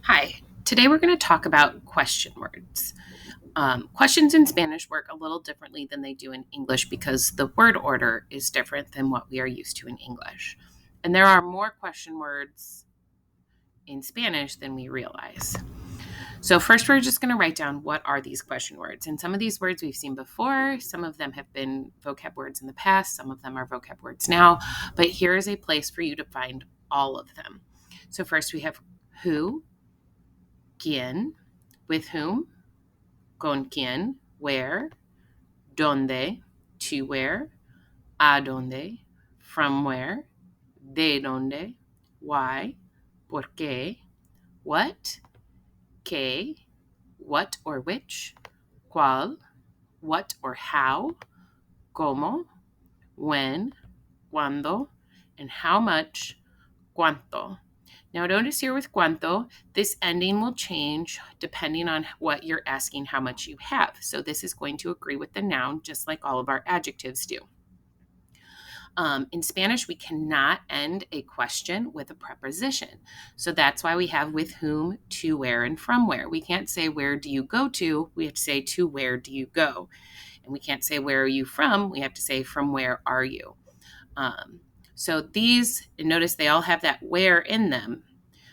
Hi, today we're going to talk about question words. Questions in Spanish work a little differently than they do in English because the word order is different than what we are used to in English. And there are more question words in Spanish than we realize. So, first, we're just going to write down what are these question words. And some of these words we've seen before, some of them have been vocab words in the past, some of them are vocab words now. But here is a place for you to find all of them. So, first, we have who, quién, with whom, con quién, where, dónde, to where, a dónde, from where, de dónde, why, por qué, what, qué, what or which, cuál, what or how, cómo, when, cuándo, and how much, cuánto. Now, notice here with cuánto, this ending will change depending on what you're asking how much you have. So this is going to agree with the noun, just like all of our adjectives do. In Spanish, we cannot end a question with a preposition. So that's why we have with whom, to where, and from where. We can't say, where do you go to? We have to say, to where do you go? And we can't say, where are you from? We have to say, from where are you? So these, and notice they all have that where in them,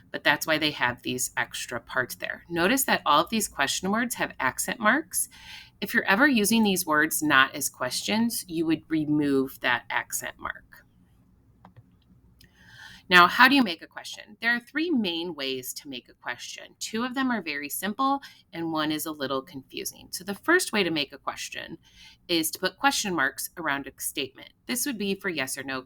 but that's why they have these extra parts there. Notice that all of these question words have accent marks. If you're ever using these words not as questions, you would remove that accent mark. Now, how do you make a question? There are three main ways to make a question. Two of them are very simple, and one is a little confusing. So, the first way to make a question is to put question marks around a statement. This would be for yes or no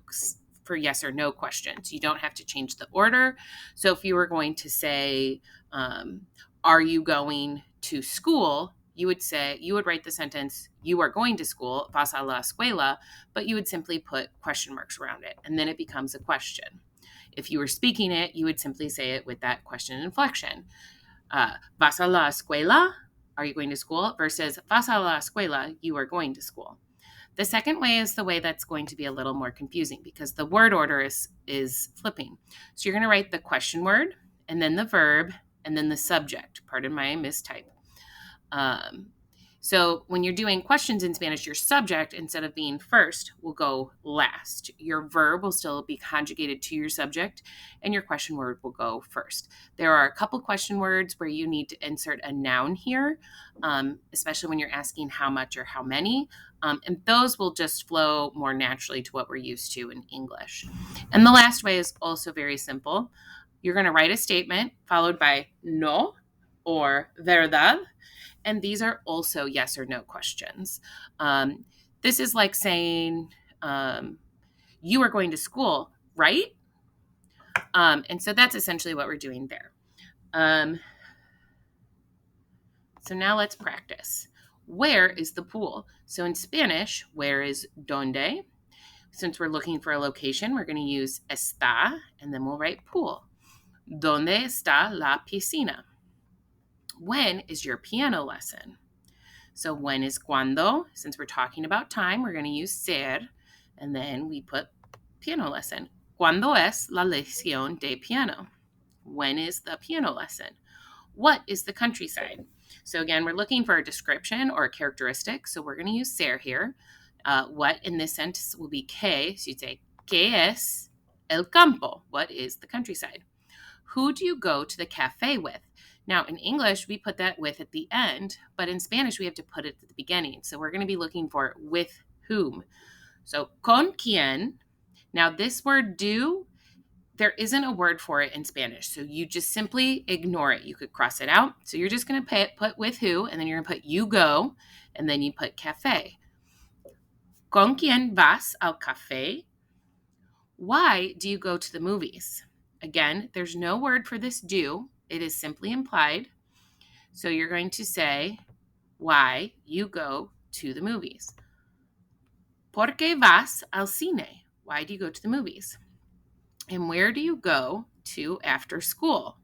questions. You don't have to change the order. So, if you were going to say, are you going to school? You would write the sentence, you are going to school, vas a la escuela, but you would simply put question marks around it, and then it becomes a question. If you were speaking it, you would simply say it with that question inflection. Vas a la escuela? Are you going to school? Versus vas a la escuela? You are going to school. The second way is the way that's going to be a little more confusing because the word order is flipping. So you're going to write the question word and then the verb and then the subject. Pardon my mistype. So when you're doing questions in Spanish, your subject, instead of being first, will go last. Your verb will still be conjugated to your subject, and your question word will go first. There are a couple question words where you need to insert a noun here, especially when you're asking how much or how many, and those will just flow more naturally to what we're used to in English. And the last way is also very simple. You're going to write a statement followed by no or verdad. And these are also yes or no questions. This is like saying, you are going to school, right? And so that's essentially what we're doing there. So now let's practice. Where is the pool? So in Spanish, where is donde? Since we're looking for a location, we're going to use está, and then we'll write pool. ¿Dónde está la piscina? When is your piano lesson? So when is cuando? Since we're talking about time, we're going to use ser, and then we put piano lesson. ¿Cuándo es la lección de piano? When is the piano lesson? What is the countryside? So again, we're looking for a description or a characteristic, so we're going to use ser here. What in this sentence will be qué, so you'd say, ¿qué es el campo? What is the countryside? Who do you go to the cafe with? Now, in English, we put that with at the end, but in Spanish, we have to put it at the beginning. So we're going to be looking for with whom. So, con quién. Now, this word do, there isn't a word for it in Spanish. So you just simply ignore it. You could cross it out. So you're just going to put with who, and then you're going to put you go, and then you put cafe. Con quién vas al café? Why do you go to the movies? Again, there's no word for this do. It is simply implied. So you're going to say why you go to the movies. ¿Por qué vas al cine? Why do you go to the movies? And where do you go to after school?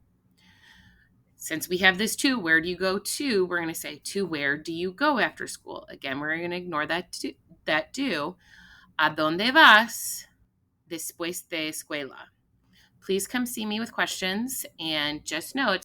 Since we have this to, where do you go to? We're going to say to where do you go after school? Again, we're going to ignore that do. ¿A dónde vas después de escuela? Please come see me with questions, and just know it's